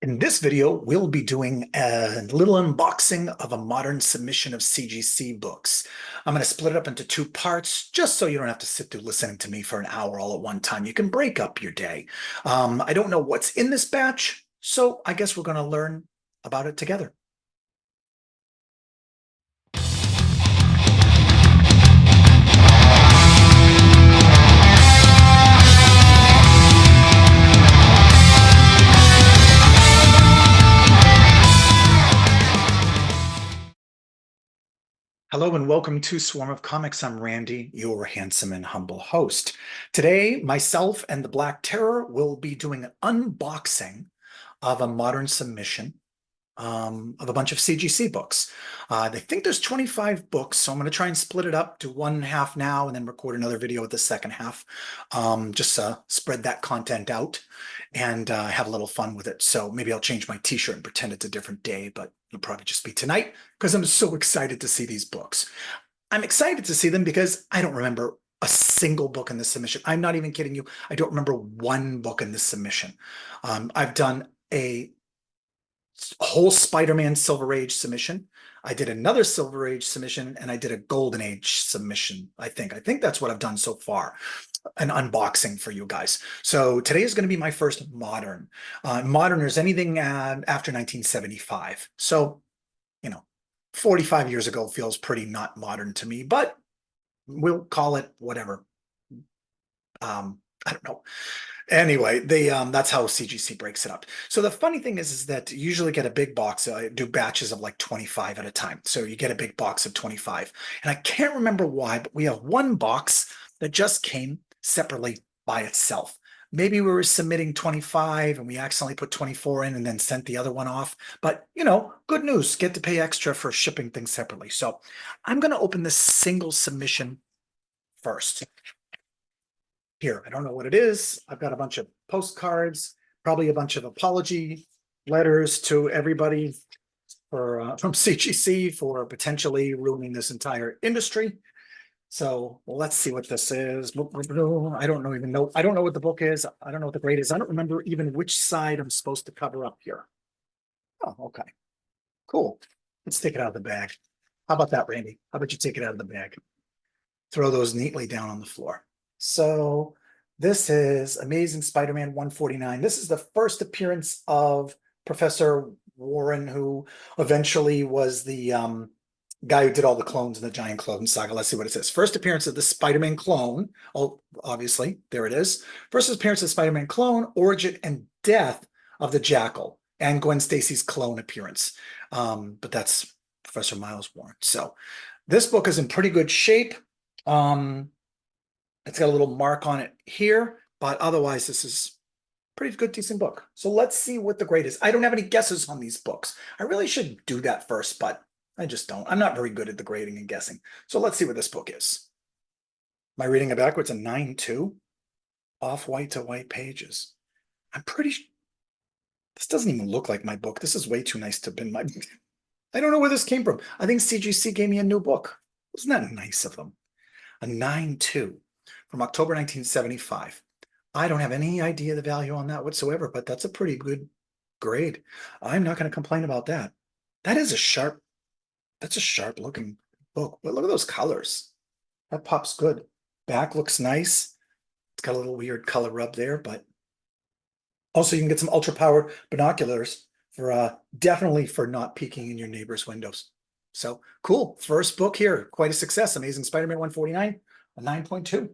In this video, we'll be doing a little unboxing of a modern submission of CGC books. I'm going to split it up into two parts just so you don't have to sit through listening to me for an hour all at one time. You can break up your day. I don't know what's in this batch, so I guess we're going to learn about it together. Hello and welcome to Swarm of Comics. I'm Randy, your handsome and humble host. Today, myself and the Black Terror will be doing an unboxing of a modern submission of a bunch of CGC books. I think there's 25 books, so I'm going to try and split it up to one half now and then record another video with the second half. Just spread that content out and have a little fun with it. So maybe I'll change my t-shirt and pretend it's a different day, but it'll probably just be tonight because I'm so excited to see these books. I'm excited to see them because I don't remember a single book in this submission. I'm not even kidding you. I don't remember one book in this submission. I've done a whole Spider-Man Silver Age submission. I did another Silver Age submission and I did a Golden Age submission. I think that's what I've done so far, an unboxing for you guys. So today is going to be my first modern. Modern is anything after 1975. So, 45 years ago feels pretty not modern to me, but we'll call it whatever. I don't know. Anyway, that's how CGC breaks it up. So the funny thing is that you usually get a big box. I do batches of like 25 at a time. So you get a big box of 25. And I can't remember why, but we have one box that just came separately by itself. Maybe we were submitting 25 and we accidentally put 24 in and then sent the other one off. But, good news, get to pay extra for shipping things separately. So I'm going to open this single submission first. Here, I don't know what it is. I've got a bunch of postcards, probably a bunch of apology letters to everybody from CGC for potentially ruining this entire industry. So let's see what this is. I don't know. I don't know what the book is. I don't know what the grade is. I don't remember even which side I'm supposed to cover up here. Oh, okay. Cool. Let's take it out of the bag. How about that, Randy? How about you take it out of the bag? Throw those neatly down on the floor. So this is Amazing Spider-Man 149. This is the first appearance of Professor Warren, who eventually was the guy who did all the clones in the Giant Clone Saga. Let's see what it says. First appearance of the Spider-Man clone. Oh, obviously, there it is. First appearance of the Spider-Man clone, origin and death of the Jackal, and Gwen Stacy's clone appearance. But that's Professor Miles Warren. So this book is in pretty good shape. It's got a little mark on it here, but otherwise this is pretty good, decent book. So let's see what the grade is. I don't have any guesses on these books. I really should do that first, but I just don't. I'm not very good at the grading and guessing. So let's see what this book is. Am I reading it backwards? A 9-2, off-white to white pages. I'm pretty sure this doesn't even look like my book. This is way too nice to have been my I don't know where this came from. I think CGC gave me a new book. Wasn't that nice of them? A 9-2 from October 1975. I don't have any idea the value on that whatsoever, but that's a pretty good grade. I'm not going to complain about that. That's a sharp looking book. But look at those colors. That pops good. Back looks nice. It's got a little weird color rub there, but also you can get some ultra powered binoculars for definitely for not peeking in your neighbor's windows. So cool. First book here. Quite a success. Amazing Spider-Man 149, a 9.2.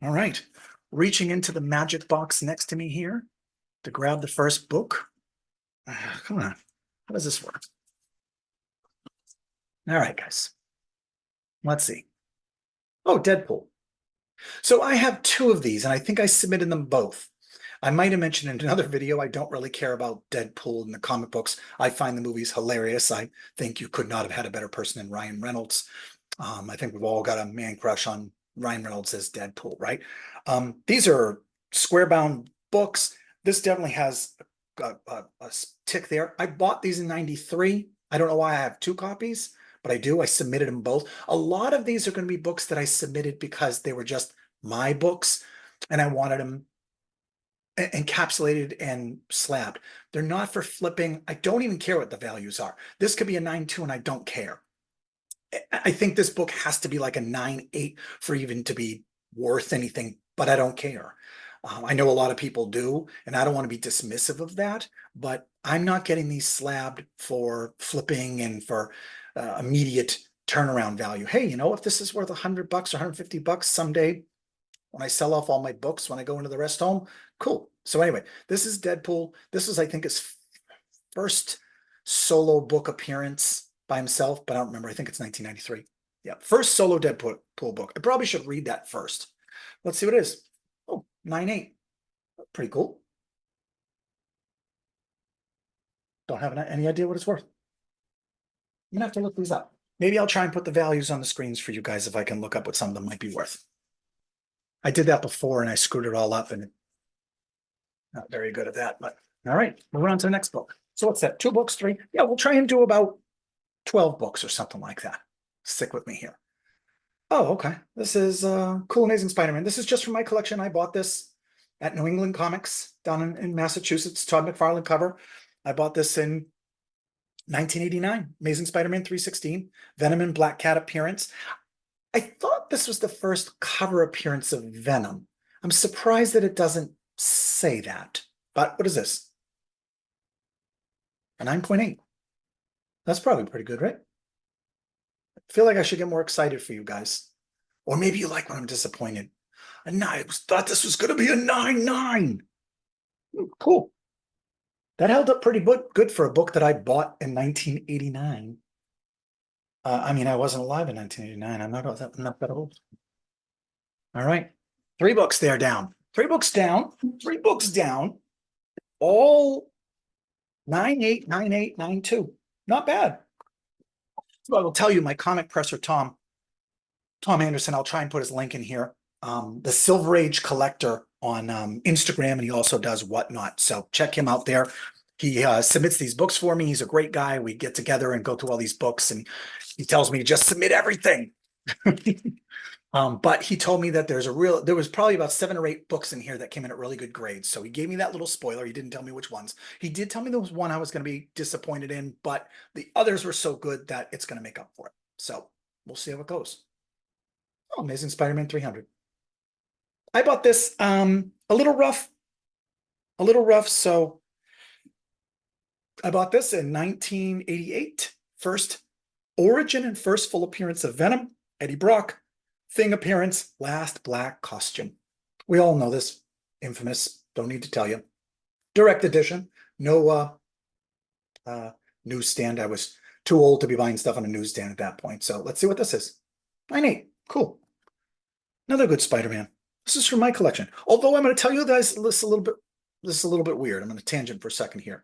All right. Reaching into the magic box next to me here to grab the first book. Come on. How does this work? All right, guys. Let's see. Oh, Deadpool. So I have two of these, and I think I submitted them both. I might have mentioned in another video, I don't really care about Deadpool in the comic books. I find the movies hilarious. I think you could not have had a better person than Ryan Reynolds. I think we've all got a man crush on Ryan Reynolds as Deadpool, right? These are square-bound books. This definitely has a tick there. I bought these in 93. I don't know why I have two copies, but I do. I submitted them both. A lot of these are going to be books that I submitted because they were just my books, and I wanted them encapsulated and slabbed. They're not for flipping. I don't even care what the values are. This could be a 9.2 and I don't care. I think this book has to be like a 9.8 for even to be worth anything, but I don't care. I know a lot of people do, and I don't want to be dismissive of that, but I'm not getting these slabbed for flipping and for immediate turnaround value. Hey, you know, if this is worth $100 or $150 someday, when I sell off all my books, when I go into the rest home, cool. So anyway, this is Deadpool. This is, I think, his first solo book appearance by himself, but I don't remember. I think it's 1993. Yeah, first solo Deadpool book. I probably should read that first. Let's see what it is. Oh, 9.8. Pretty cool. Don't have any idea what it's worth. I'm gonna have to look these up. Maybe I'll try and put the values on the screens for you guys if I can look up what some of them might be worth. I did that before and I screwed it all up and not very good at that, but all right, moving on to the next book. So what's that? 2 books, 3? Yeah, we'll try and do about 12 books or something like that. Stick with me here. Oh, okay. This is Cool Amazing Spider-Man. This is just from my collection. I bought this at New England Comics down in Massachusetts, Todd McFarlane cover. I bought this in 1989, Amazing Spider-Man 316, Venom and Black Cat appearance. I thought this was the first cover appearance of Venom. I'm surprised that it doesn't say that. But what is this? A 9.8. That's probably pretty good, right? I feel like I should get more excited for you guys. Or maybe you like when I'm disappointed. A 9. I thought this was going to be a 9.9. Cool. That held up pretty good for a book that I bought in 1989. I mean, I wasn't alive in 1989. I'm not that old. All right. 3 books there down. 3 books down. 3 books down. All 9.8, 9.8, 9.2. Not bad. So I will tell you, my comic presser, Tom Anderson, I'll try and put his link in here. The Silver Age Collector on Instagram, and he also does WhatNot. So check him out there. He submits these books for me. He's a great guy. We get together and go through all these books, and he tells me to just submit everything. But he told me that there was probably about 7 or 8 books in here that came in at really good grades. So he gave me that little spoiler. He didn't tell me which ones. He did tell me there was one I was going to be disappointed in, but the others were so good that it's going to make up for it. So we'll see how it goes. Oh, Amazing Spider-Man 300. I bought this a little rough. So I bought this in 1988. First origin and first full appearance of Venom, Eddie Brock. Thing appearance, last black costume. We all know this. Infamous. Don't need to tell you. Direct edition. No newsstand. I was too old to be buying stuff on a newsstand at that point. So let's see what this is. 9.8. Cool. Another good Spider-Man. This is from my collection. Although I'm going to tell you guys this is a little bit weird. I'm going to tangent for a second here.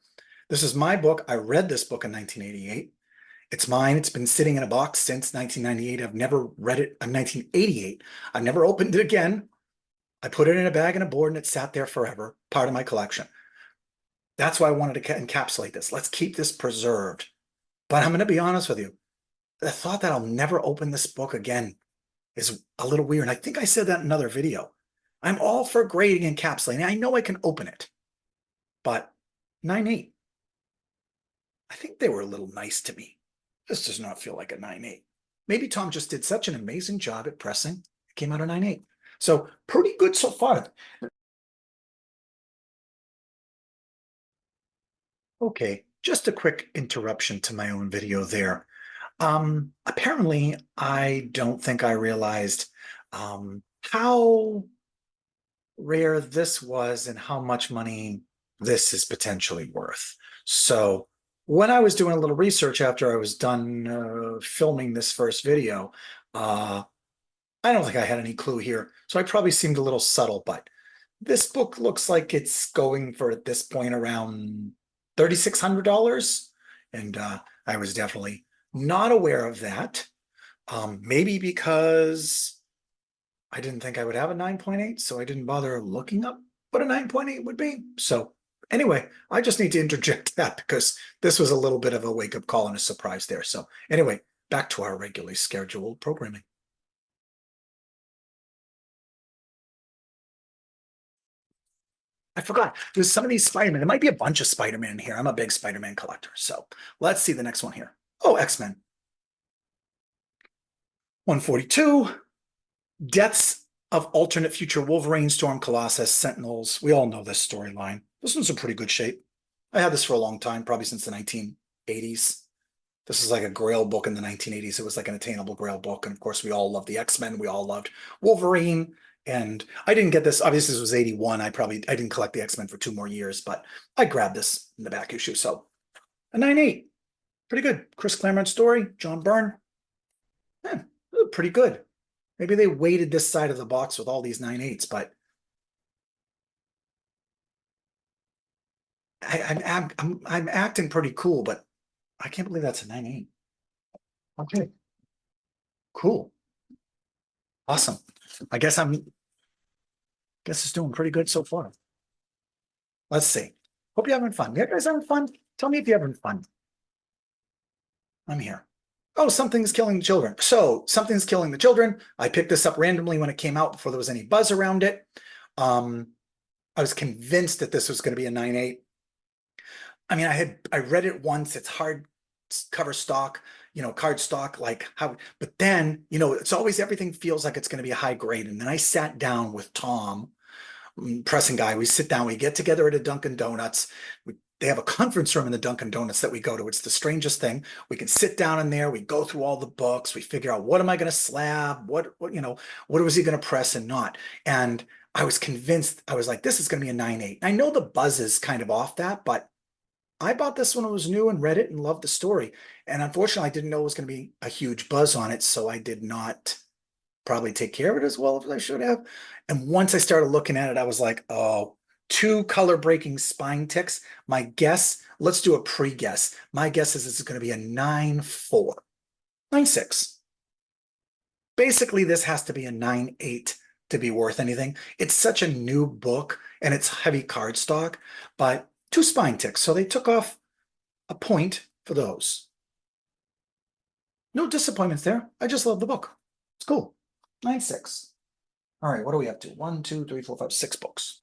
This is my book. I read this book in 1988. It's mine. It's been sitting in a box since 1998. I've never read it. In 1988. I've never opened it again. I put it in a bag and a board, and it sat there forever. Part of my collection. That's why I wanted to encapsulate this. Let's keep this preserved. But I'm going to be honest with you. The thought that I'll never open this book again is a little weird. I think I said that in another video. I'm all for grading and encapsulating. I know I can open it. But 9.8. I think they were a little nice to me. This does not feel like a 9.8. Maybe Tom just did such an amazing job at pressing. It came out a 9.8. So pretty good so far. Okay, just a quick interruption to my own video there. Apparently, I don't think I realized how rare this was and how much money this is potentially worth. So when I was doing a little research after I was done filming this first video, I don't think I had any clue here. So I probably seemed a little subtle, but this book looks like it's going for, at this point, around $3,600. And I was definitely not aware of that. Maybe because I didn't think I would have a 9.8, so I didn't bother looking up what a 9.8 would be. So anyway, I just need to interject that because this was a little bit of a wake-up call and a surprise there. So anyway, back to our regularly scheduled programming. I forgot. There's some of these Spider-Man. There might be a bunch of Spider-Man in here. I'm a big Spider-Man collector. So let's see the next one here. Oh, X-Men. 142. Deaths of alternate future Wolverine, Storm, Colossus, Sentinels. We all know this storyline. This one's in pretty good shape. I had this for a long time, probably since the 1980s. This is like a Grail book in the 1980s. It was like an attainable Grail book. And of course, we all loved the X-Men. We all loved Wolverine. And I didn't get this. Obviously, this was 81. I didn't collect the X-Men for 2 more years, but I grabbed this in the back issue. So a 9.8. Pretty good. Chris Claremont story, John Byrne. Pretty good. Maybe they weighted this side of the box with all these 9.8s, but I'm acting pretty cool, but I can't believe that's a 9.8. Okay. Cool. Awesome. I guess it's doing pretty good so far. Let's see. Hope you're having fun. You guys having fun? Tell me if you're having fun. I'm here. Oh, Something's Killing the Children. So Something's Killing the Children. I picked this up randomly when it came out before there was any buzz around it. I was convinced that this was going to be a 9.8. I mean, I read it once. It's hard cover stock, card stock, but then, it's always, everything feels like it's going to be a high grade. And then I sat down with Tom, pressing guy. We sit down, we get together at a Dunkin' Donuts. They have a conference room in the Dunkin' Donuts that we go to. It's the strangest thing. We can sit down in there. We go through all the books. We figure out, what am I going to slab? What was he going to press and not? And I was convinced, I was like, this is going to be a 9.8. I know the buzz is kind of off that, but I bought this when it was new and read it and loved the story. And unfortunately, I didn't know it was going to be a huge buzz on it. So I did not probably take care of it as well as I should have. And once I started looking at it, I was like, oh, 2 color breaking spine ticks. My guess, let's do a pre-guess. My guess is this is going to be a 9.4, 9.6. Basically, this has to be a 9.8 to be worth anything. It's such a new book and it's heavy cardstock, but 2 spine ticks. So they took off a point for those. No disappointments there. I just love the book. It's cool. 9.6. All right, what are we up to? 1, 2, 3, 4, 5, 6 books.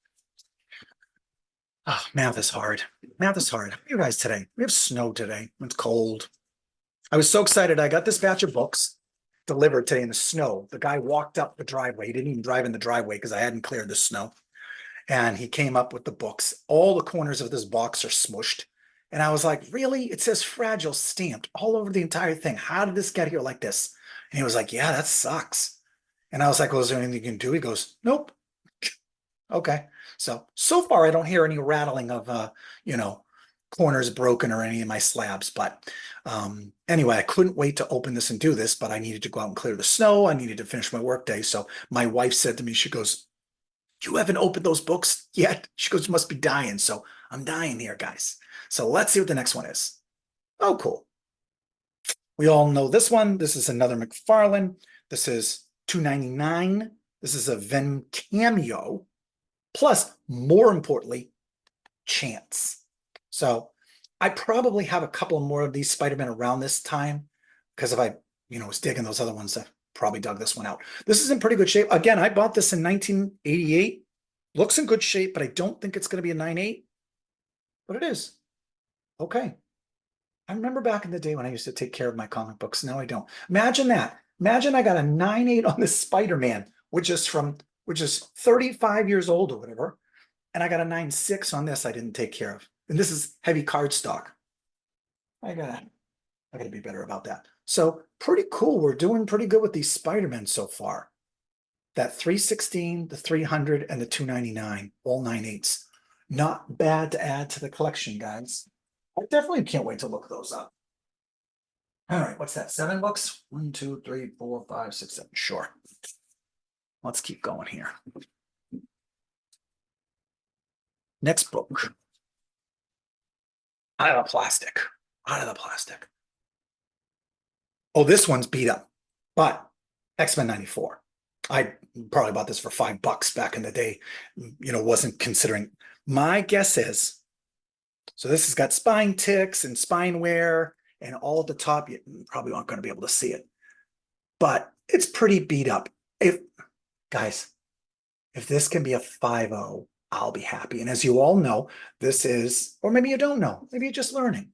Oh, math is hard. Math is hard. How are you guys today? We have snow today. It's cold. I was so excited. I got this batch of books delivered today in the snow. The guy walked up the driveway. He didn't even drive in the driveway because I hadn't cleared the snow. And he came up with the books. All the corners of this box are smushed. And I was like, really? It says fragile stamped all over the entire thing. How did this get here like this? And he was like, yeah, that sucks. And I was like, well, is there anything you can do? He goes, nope. Okay. So far, I don't hear any rattling of, corners broken or any of my slabs. But anyway, I couldn't wait to open this and do this, but I needed to go out and clear the snow. I needed to finish my workday. So my wife said to me, she goes, you haven't opened those books yet? She goes, you must be dying. So I'm dying here, guys. So let's see what the next one is. Oh, cool. We all know this one. This is another McFarlane. This is $2.99. This is a Ven cameo. Plus, more importantly, Chance. So I probably have a couple more of these Spider-Man around this time because if I, was digging those other ones, I probably dug this one out. This is in pretty good shape. Again, I bought this in 1988. Looks in good shape, but I don't think it's going to be a 9.8. But it is. Okay. I remember back in the day when I used to take care of my comic books. Now I don't. Imagine that. Imagine I got a 9.8 on this Spider-Man, which is 35 years old or whatever. And I got a 9.6 on this I didn't take care of. And this is heavy cardstock. I gotta be better about that. So pretty cool. We're doing pretty good with these Spider-Men so far. That 316, the 300, and the 299, all 9.8s. Not bad to add to the collection, guys. I definitely can't wait to look those up. All right, what's that? 7 books? 1, 2, 3, 4, 5, 6, 7. Sure. Let's keep going here. Next book. Out of the plastic. Out of the plastic. Oh, this one's beat up. But X-Men 94. I probably bought this for $5 back in the day. Wasn't considering. My guess is, so this has got spine ticks and spine wear and all at the top. You probably aren't going to be able to see it. But it's pretty beat up. Guys, if this can be a 5.0, I'll be happy. And as you all know, this is, or maybe you don't know, maybe you're just learning.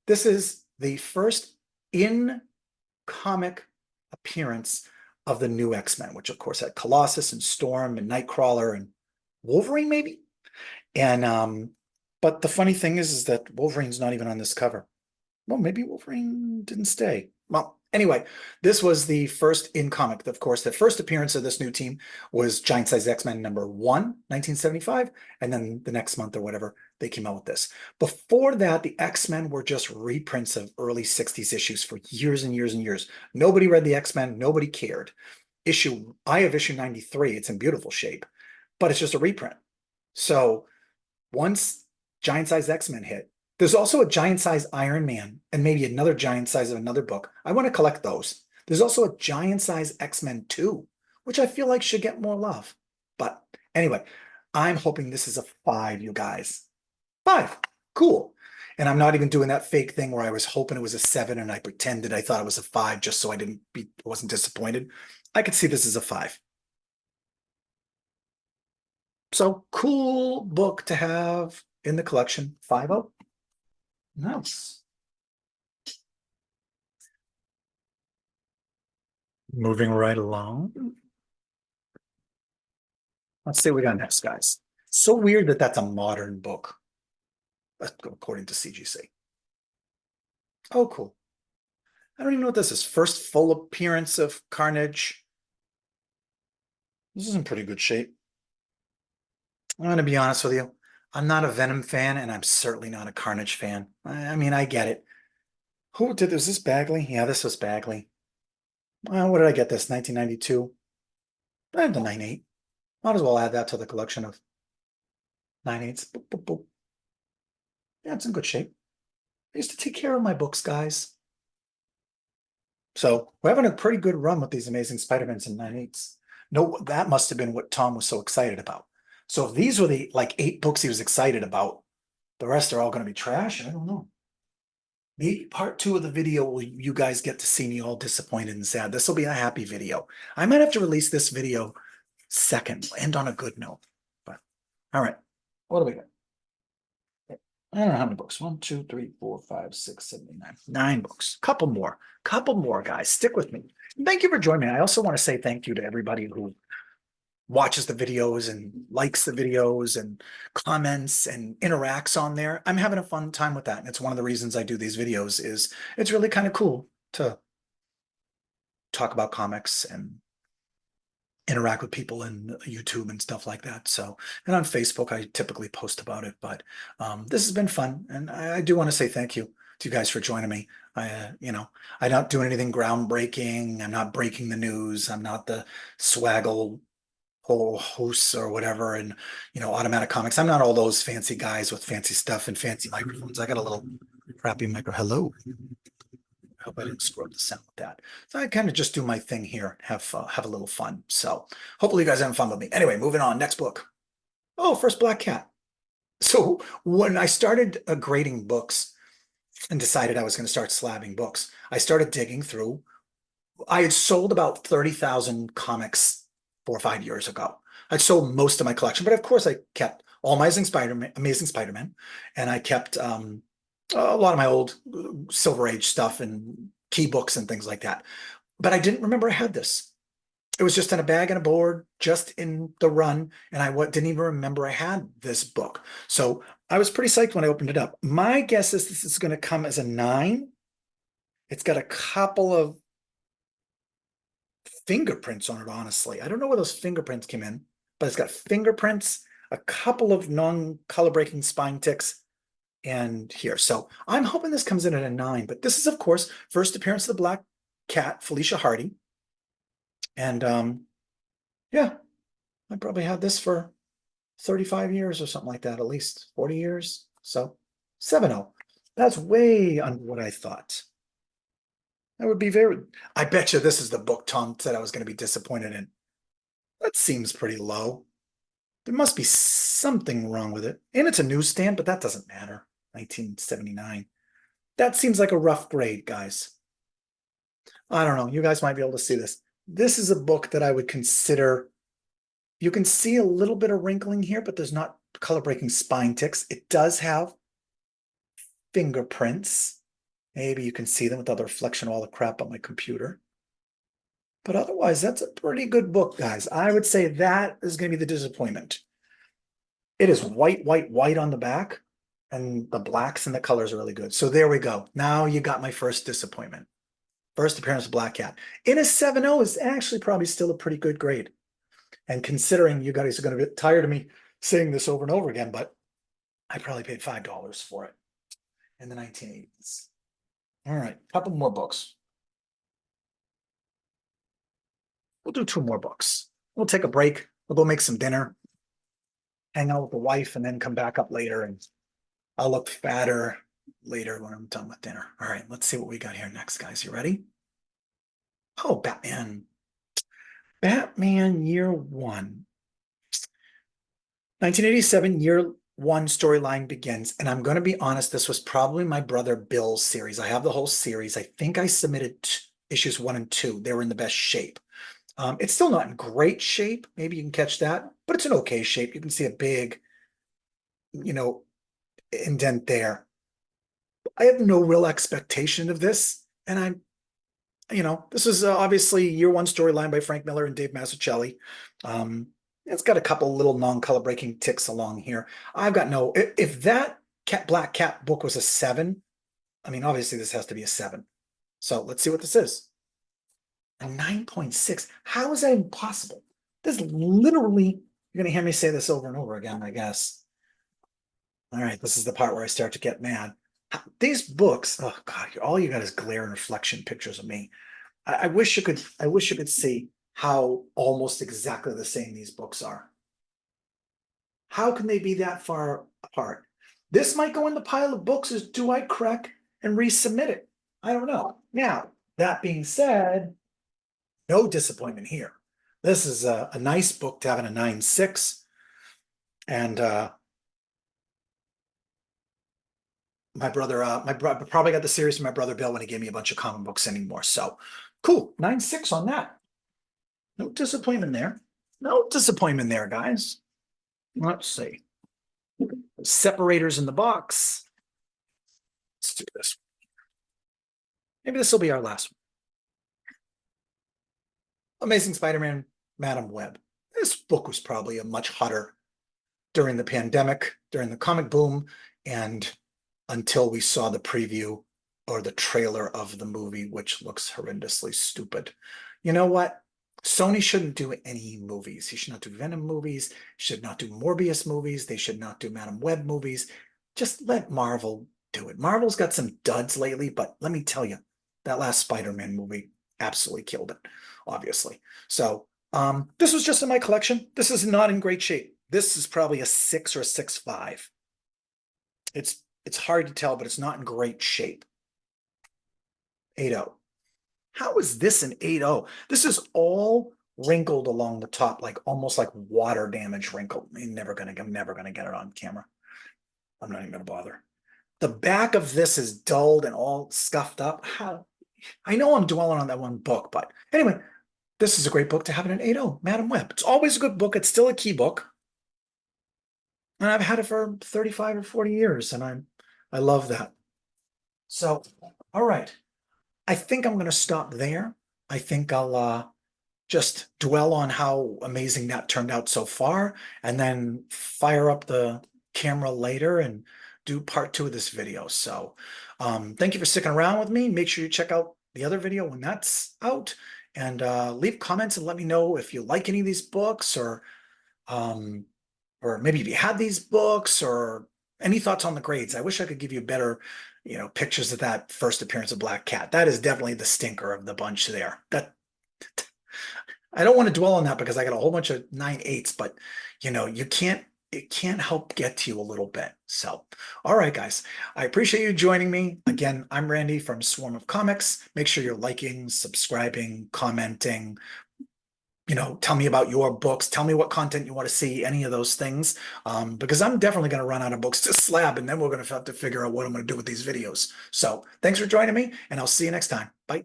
This is the first in-comic appearance of the new X-Men, which of course had Colossus and Storm and Nightcrawler and Wolverine, maybe. And but the funny thing is that Wolverine's not even on this cover. Well, maybe Wolverine didn't stay. Well, anyway, this was the first in comic. Of course, the first appearance of this new team was Giant Size X-Men number 1, 1975. And then the next month or whatever, they came out with this. Before that, the X-Men were just reprints of early 60s issues for years and years and years. Nobody read the X-Men. Nobody cared. I have issue 93. It's in beautiful shape, but it's just a reprint. So once Giant Size X-Men hit, there's also a giant size Iron Man and maybe another giant size of another book. I want to collect those. There's also a giant size X-Men 2, which I feel like should get more love. But anyway, I'm hoping this is a 5, you guys. 5. Cool. And I'm not even doing that fake thing where I was hoping it was a 7 and I pretended I thought it was a 5 just so I wasn't disappointed. I could see this as a 5. So cool book to have in the collection. 5-0. Nice. Moving right along. Let's see what we got next, guys. So weird that that's a modern book, according to CGC. Oh, cool. I don't even know what this is. First full appearance of Carnage. This is in pretty good shape. I'm going to be honest with you. I'm not a Venom fan, and I'm certainly not a Carnage fan. I mean, I get it. Was this Bagley? Yeah, this was Bagley. What did I get this? 1992. I have the 9.8. Might as well add that to the collection of 9.8s. Boop, boop, boop. Yeah, it's in good shape. I used to take care of my books, guys. So we're having a pretty good run with these Amazing Spider-Mans and 9.8s. No, that must have been what Tom was so excited about. So if these were the like 8 books he was excited about, the rest are all going to be trash. I don't know. Maybe part 2 of the video will you guys get to see me all disappointed and sad. This will be a happy video. I might have to release this video second, end on a good note. But all right, what do we got? I don't know how many books. 1, 2, 3, 4, 5, 6, 7, 8, 9. 9 books. Couple more, guys. Stick with me. Thank you for joining me. I also want to say thank you to everybody who watches the videos and likes the videos and comments and interacts on there. I'm having a fun time with that. And it's one of the reasons I do these videos is it's really kind of cool to talk about comics and interact with people in YouTube and stuff like that. So, and on Facebook, I typically post about it, but this has been fun. And I do want to say thank you to you guys for joining me. I'm not doing anything groundbreaking. I'm not breaking the news. I'm not the swaggle hosts or whatever, and automatic comics. I'm not all those fancy guys with fancy stuff and fancy microphones. I got a little crappy micro. Hello. I hope I didn't screw up the sound with that. So I kind of just do my thing here, have a little fun. So hopefully you guys having fun with me. Anyway, moving on. Next book. Oh, first Black Cat. So when I started grading books and decided I was going to start slabbing books, I started digging through. I had sold about 30,000 comics 4 or 5 years ago. I'd sold most of my collection, but of course I kept all my Amazing Spider-Man, and I kept a lot of my old Silver Age stuff and key books and things like that. But I didn't remember I had this. It was just in a bag and a board, just in the run, and I didn't even remember I had this book. So I was pretty psyched when I opened it up. My guess is this is going to come as a 9. It's got a couple of fingerprints on it, honestly. I don't know where those fingerprints came in, but it's got fingerprints, a couple of non-color breaking spine ticks, and here. So I'm hoping this comes in at a 9, but this is, of course, first appearance of the Black Cat, Felicia Hardy. And yeah, I probably had this for 35 years or something like that, at least 40 years. So 7-0. That's way under what I thought. That would be I bet you this is the book Tom said I was going to be disappointed in. That seems pretty low. There must be something wrong with it. And it's a newsstand, but that doesn't matter. 1979. That seems like a rough grade, guys. I don't know. You guys might be able to see this. This is a book that I would consider You can see a little bit of wrinkling here, but there's not color breaking spine ticks. It does have fingerprints. Maybe you can see them without the reflection of all the crap on my computer. But otherwise, that's a pretty good book, guys. I would say that is going to be the disappointment. It is white, white, white on the back, and the blacks and the colors are really good. So there we go. Now you got my first disappointment. First appearance of Black Cat. In a 7.0 is actually probably still a pretty good grade. And considering you guys are going to get tired of me saying this over and over again, but I probably paid $5 for it in the 1980s. All right, a couple more books. We'll do 2 more books. We'll take a break. We'll go make some dinner, hang out with the wife, and then come back up later. And I'll look fatter later when I'm done with dinner. All right, let's see what we got here next, guys. You ready? Oh, Batman. Batman Year One. 1987, Year One storyline begins. And I'm going to be honest, this was probably my brother Bill's series. I have the whole series. I think I submitted issues 1 and 2. They were in the best shape. It's still not in great shape. Maybe you can catch that, but it's an okay shape. You can see a big, indent there. I have no real expectation of this. And this is obviously Year One storyline by Frank Miller and Dave Mazzucchelli. It's got a couple little non-color breaking ticks along here. I've got no, if that Black Cat book was a 7, I mean, obviously this has to be a 7. So let's see what this is. A 9.6. How is that impossible? This literally, you're going to hear me say this over and over again, I guess. All right, this is the part where I start to get mad. These books, oh God, all you got is glare and reflection pictures of me. I wish you could see how almost exactly the same these books are. How can they be that far apart? This might go in the pile of books as do I correct and resubmit it? I don't know. Now, that being said, no disappointment here. This is a nice book to have in a 9.6. And my brother probably got the series from my brother Bill when he gave me a bunch of comic books anymore. So cool, 9.6 on that. No disappointment there. No disappointment there, guys. Let's see. Separators in the box. Let's do this. Maybe this will be our last one. Amazing Spider-Man, Madam Web. This book was probably a much hotter during the pandemic, during the comic boom, and until we saw the preview or the trailer of the movie, which looks horrendously stupid. You know what? Sony shouldn't do any movies. He should not do Venom movies, should not do Morbius movies, they should not do Madam Web movies. Just let Marvel do it. Marvel's got some duds lately, but let me tell you, that last Spider-Man movie absolutely killed it, obviously. So this was just in my collection. This is not in great shape. This is probably a 6 or a 6.5. It's hard to tell, but it's not in great shape. 8.0. How is this an 8.0? This is all wrinkled along the top, like almost like water damage wrinkled. I'm never gonna get it on camera. I'm not even gonna bother. The back of this is dulled and all scuffed up. How? I know I'm dwelling on that one book, but anyway, this is a great book to have in an 8.0, Madam Web. It's always a good book. It's still a key book. And I've had it for 35 or 40 years, and I love that. So, all right. I think I'm going to stop there. I think I'll just dwell on how amazing that turned out so far, and then fire up the camera later and do part 2 of this video. So thank you for sticking around with me. Make sure you check out the other video when that's out, and leave comments and let me know if you like any of these books, or maybe if you had these books, or any thoughts on the grades. I wish I could give you better, pictures of that first appearance of Black Cat. That is definitely the stinker of the bunch there. That I don't want to dwell on that because I got a whole bunch of 9.8s, but it can't help get to you a little bit. So, all right, guys, I appreciate you joining me. Again, I'm Randy from Swarm of Comics. Make sure you're liking, subscribing, commenting. Tell me about your books. Tell me what content you want to see, any of those things, because I'm definitely going to run out of books to slab, and then we're going to have to figure out what I'm going to do with these videos. So thanks for joining me, and I'll see you next time. Bye.